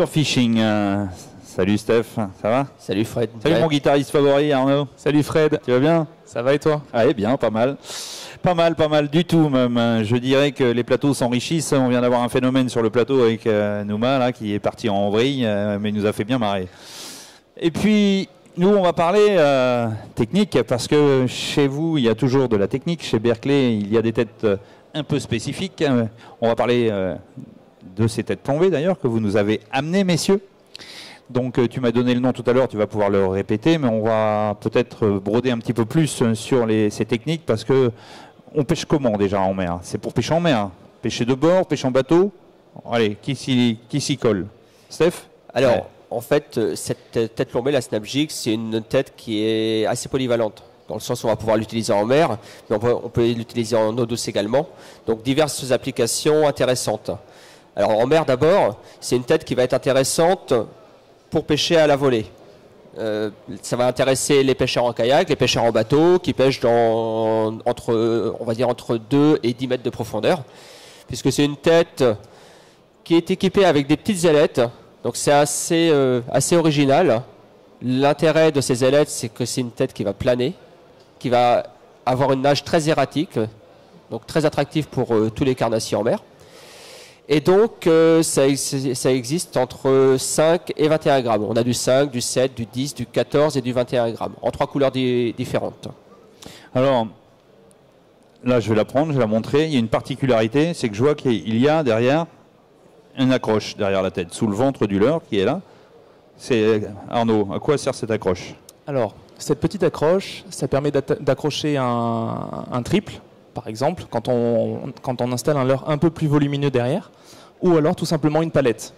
Pure Fishing. Salut Steph, ça va? Salut Fred. Salut mon guitariste favori Arnaud. Salut Fred. Tu vas bien? Ça va et toi? Allez, bien, pas mal. Pas mal du tout même. Je dirais que les plateaux s'enrichissent. On vient d'avoir un phénomène sur le plateau avec Nouma là, qui est parti en vrille, mais il nous a fait bien marrer. Et puis, nous, on va parler technique, parce que chez vous, il y a toujours de la technique. Chez Berkeley, il y a des têtes un peu spécifiques. On va parler de ces têtes plombées, d'ailleurs, que vous nous avez amenées, messieurs. Donc, tu m'as donné le nom tout à l'heure, tu vas pouvoir le répéter, mais on va peut-être broder un petit peu plus sur ces techniques, parce que on pêche comment, déjà, en mer? C'est pour pêcher en mer. Pêcher de bord, pêcher en bateau? Allez, qui s'y colle? Steph? Alors, ouais. En fait, cette tête plombée, la Snapjig, c'est une tête qui est assez polyvalente, dans le sens où on va pouvoir l'utiliser en mer, mais on peut l'utiliser en eau douce également. Donc, diverses applications intéressantes. Alors, en mer, d'abord, c'est une tête qui va être intéressante pour pêcher à la volée. Ça va intéresser les pêcheurs en kayak, les pêcheurs en bateau, qui pêchent entre 2 et 10 mètres de profondeur, puisque c'est une tête qui est équipée avec des petites ailettes. Donc c'est assez original. L'intérêt de ces ailettes, c'est que c'est une tête qui va planer, qui va avoir une nage très erratique, donc très attractive pour tous les carnassiers en mer. Et donc ça existe entre 5 et 21 grammes. On a du 5, du 7, du 10, du 14 et du 21 grammes, en 3 couleurs différentes. Alors, là je vais la prendre, je vais la montrer. Il y a une particularité, c'est que je vois qu'il y a derrière une accroche derrière la tête, sous le ventre du leurre qui est là. C'est Arnaud, à quoi sert cette accroche? Alors, cette petite accroche, ça permet d'accrocher un triple, par exemple, quand on installe un leurre un peu plus volumineux derrière, ou alors tout simplement une palette.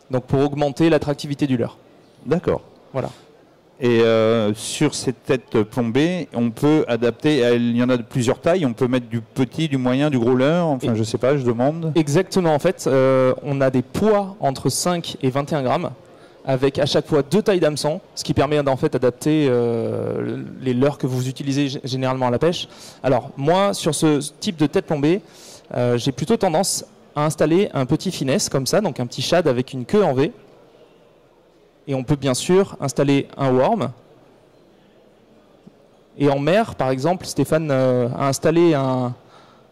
Donc pour augmenter l'attractivité du leurre. D'accord. Voilà. Et sur cette tête plombée, on peut adapter, il y en a de plusieurs tailles, on peut mettre du petit, du moyen, du gros leurre, enfin je sais pas, je demande. Exactement, en fait, on a des poids entre 5 et 21 grammes, avec à chaque fois 2 tailles d'hameçon, ce qui permet en fait d'adapter les leurres que vous utilisez généralement à la pêche. Alors moi, sur ce type de tête plombée, j'ai plutôt tendance à installer un petit finesse comme ça, donc un petit shad avec une queue en V. Et on peut bien sûr installer un worm. Et en mer, par exemple, Stéphane a installé un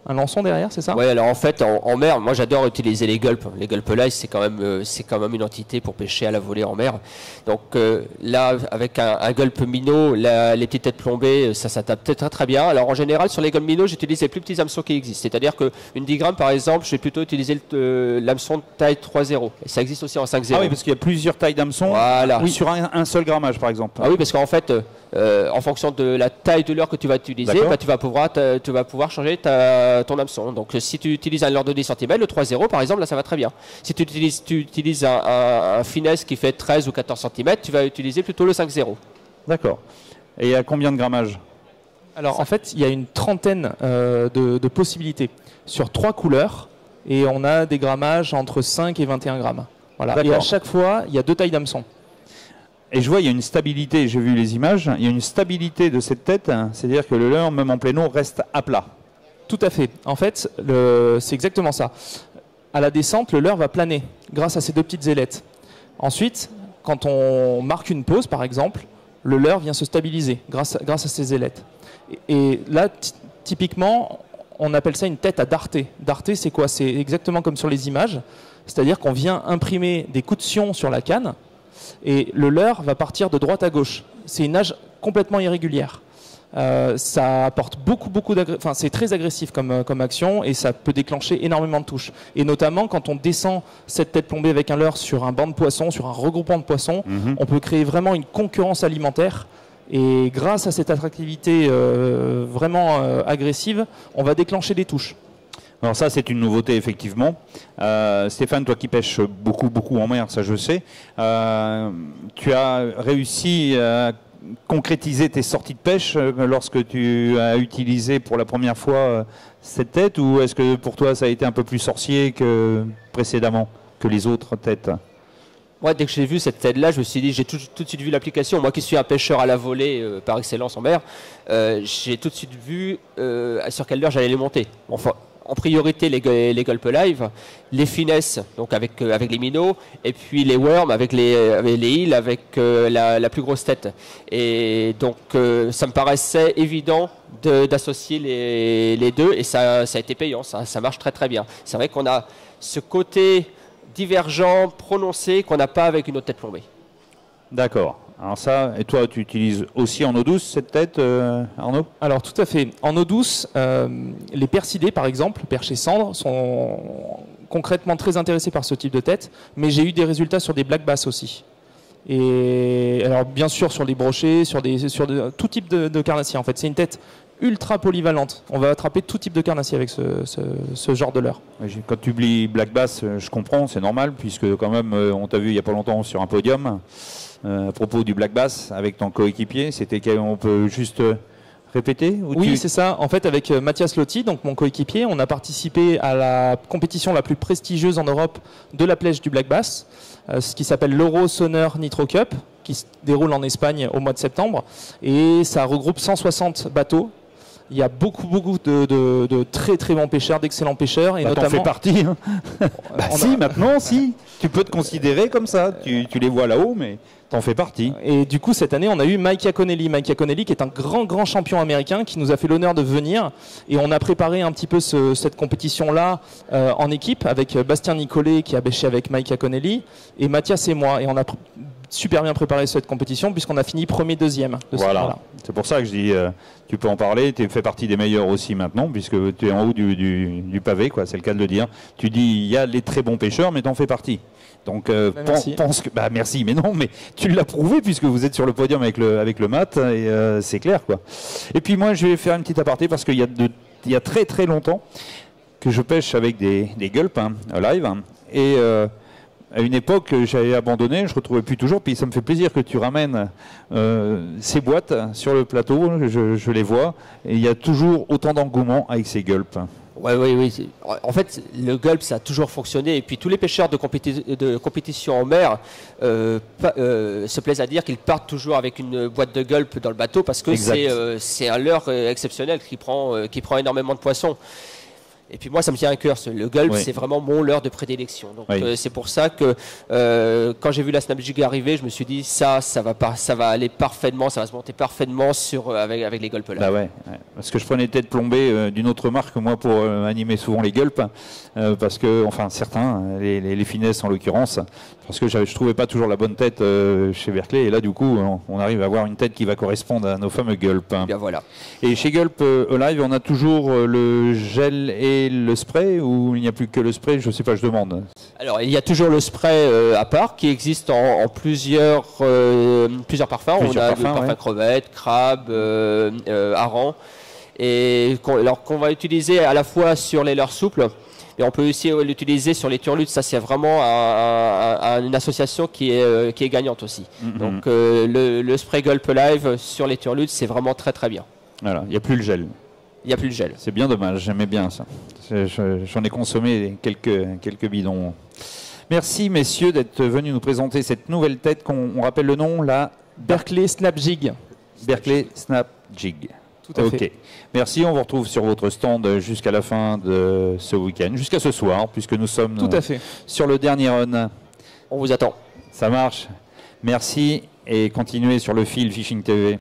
lançon derrière, c'est ça? Oui, alors en fait, en mer, moi j'adore utiliser les gulps. Les gulp lice, c'est quand même une entité pour pêcher à la volée en mer. Donc là, avec un gulp minnow, les petites têtes plombées, ça s'adapte très très bien. Alors en général, sur les gulp minnows, j'utilise les plus petits hameçons qui existent. C'est-à-dire qu'une 10 grammes, par exemple, je vais plutôt utiliser l'hameçon de taille 3,0. Et ça existe aussi en 5,0. Ah oui, parce qu'il y a plusieurs tailles d'hameçons, voilà. Oui, sur un seul grammage, par exemple. Ah oui, parce qu'en fait, en fonction de la taille de leurre que tu vas utiliser, bah, tu vas pouvoir changer ton hameçon. Donc si tu utilises un leurre de 10 cm, le 3,0 par exemple, là ça va très bien. Si tu utilises un finesse qui fait 13 ou 14 cm, tu vas utiliser plutôt le 5,0. D'accord. Et à combien de grammage? Alors en fait, il y a une trentaine de possibilités sur 3 couleurs, et on a des grammages entre 5 et 21 grammes. Voilà. Et à chaque fois, il y a 2 tailles d'hameçon. Et je vois, il y a une stabilité, j'ai vu les images, il y a une stabilité de cette tête, c'est-à-dire que le leurre, même en pleine eau, reste à plat. Tout à fait. En fait, c'est exactement ça. À la descente, le leurre va planer grâce à ces 2 petites ailettes. Ensuite, quand on marque une pause, par exemple, le leurre vient se stabiliser grâce à ces ailettes. Et là, typiquement, on appelle ça une tête à darté. Darté, c'est quoi? C'est exactement comme sur les images. C'est-à-dire qu'on vient imprimer des coups de sion sur la canne et le leurre va partir de droite à gauche. C'est une nage complètement irrégulière. Ça apporte beaucoup enfin, c'est très agressif comme action, et ça peut déclencher énormément de touches. Et notamment quand on descend cette tête plombée avec un leurre sur un banc de poissons, sur un regroupement de poissons, on peut créer vraiment une concurrence alimentaire. Et grâce à cette attractivité vraiment agressive, on va déclencher des touches. Alors ça, c'est une nouveauté, effectivement. Stéphane, toi qui pêches beaucoup en mer, ça je sais, tu as réussi à concrétiser tes sorties de pêche lorsque tu as utilisé pour la première fois cette tête, ou est-ce que pour toi ça a été un peu plus sorcier que précédemment, que les autres têtes? Moi, dès que j'ai vu cette tête-là, je me suis dit, j'ai tout de suite vu l'application. Moi qui suis un pêcheur à la volée par excellence en mer, j'ai tout de suite vu sur quelle leurre j'allais les monter. Enfin, en priorité les Gulp Live, les finesses donc avec les minots, et puis les worms avec les heels avec la plus grosse tête. Et donc ça me paraissait évident d'associer les deux, et ça a été payant, ça marche très très bien. C'est vrai qu'on a ce côté divergent, prononcé, qu'on n'a pas avec une autre tête plombée. D'accord. Alors ça, et toi, tu utilises aussi en eau douce cette tête, Arnaud? Alors tout à fait. En eau douce, les persidés par exemple, perches et cendres, sont concrètement très intéressés par ce type de tête, mais j'ai eu des résultats sur des black bass aussi. Et alors bien sûr sur les brochets, sur tout type de carnassier en fait. C'est une tête ultra polyvalente. On va attraper tout type de carnassier avec ce genre de leurre. Quand tu oublies black bass, je comprends, c'est normal, puisque quand même, on t'a vu il n'y a pas longtemps sur un podium, à propos du black bass, avec ton coéquipier, on peut juste répéter ou Oui, c'est ça. En fait, avec Mathias Lotti, donc mon coéquipier, on a participé à la compétition la plus prestigieuse en Europe de la pêche du black bass, ce qui s'appelle l'Euro Sonner Nitro Cup, qui se déroule en Espagne au mois de septembre. Et ça regroupe 160 bateaux. Il y a beaucoup de très très bons pêcheurs, d'excellents pêcheurs. Et notamment... T'en fais partie. Hein. Si, maintenant, si. Tu peux te considérer comme ça. Tu les vois là-haut, mais t'en fais partie. Et du coup, cette année, on a eu Mike Iaconelli. Mike Iaconelli, qui est un grand champion américain, qui nous a fait l'honneur de venir. Et on a préparé un petit peu cette compétition-là en équipe, avec Bastien Nicolet, qui a pêché avec Mike Iaconelli, et Mathias et moi. Et on a super bien préparé cette compétition, puisqu'on a fini premier, deuxième. Voilà. C'est pour ça que je dis, tu peux en parler, tu fais partie des meilleurs aussi maintenant, puisque tu es en haut du pavé, quoi, c'est le cas de le dire. Tu dis, il y a les très bons pêcheurs, mais tu en fais partie. Donc pense que merci, mais non, mais tu l'as prouvé puisque vous êtes sur le podium avec le mat, et c'est clair, quoi. Et puis moi, je vais faire une petite aparté parce qu'il y a très très longtemps que je pêche avec des gulps live, et à une époque, j'avais abandonné, je ne retrouvais plus toujours, puis ça me fait plaisir que tu ramènes ces boîtes sur le plateau, je les vois, et il y a toujours autant d'engouement avec ces gulps. Oui. En fait, le gulp, ça a toujours fonctionné. Et puis, tous les pêcheurs de compétition en mer se plaisent à dire qu'ils partent toujours avec une boîte de gulp dans le bateau parce que c'est un leurre exceptionnel qui prend énormément de poissons. Et puis moi, ça me tient à cœur. Le gulp, c'est vraiment mon leurre de prédilection. Donc c'est pour ça que quand j'ai vu la Snap Jig arriver, je me suis dit ça va aller parfaitement, ça va se monter parfaitement avec les gulps là. Bah ouais. Parce que je prenais tête plombée d'une autre marque moi pour animer souvent les gulps, parce que certains, les finesses en l'occurrence, parce que je trouvais pas toujours la bonne tête chez Berkeley, et là du coup on arrive à avoir une tête qui va correspondre à nos fameux gulps. Bien voilà. Et chez Gulp Live, on a toujours le gel et le spray, ou il n'y a plus que le spray? Je sais pas, je demande. Alors il y a toujours le spray à part qui existe en plusieurs parfums. On a le parfum crevette, crabe, hareng, et qu'on va utiliser à la fois sur les leurres souples. Et on peut aussi l'utiliser sur les turlutes. Ça, c'est vraiment une association qui est gagnante aussi. Donc, le spray Gulp Live sur les turlutes, c'est vraiment très, très bien. Voilà, il n'y a plus le gel. Il n'y a plus le gel. C'est bien dommage, j'aimais bien ça. J'en ai consommé quelques bidons. Merci, messieurs, d'être venus nous présenter cette nouvelle tête. On rappelle le nom, la Berkeley Snap Jig. Berkeley Snap Jig. Tout à fait. Merci, on vous retrouve sur votre stand jusqu'à la fin de ce week-end, jusqu'à ce soir, puisque nous sommes sur le dernier run. On vous attend. Ça marche. Merci, et continuez sur le fil Fishing TV.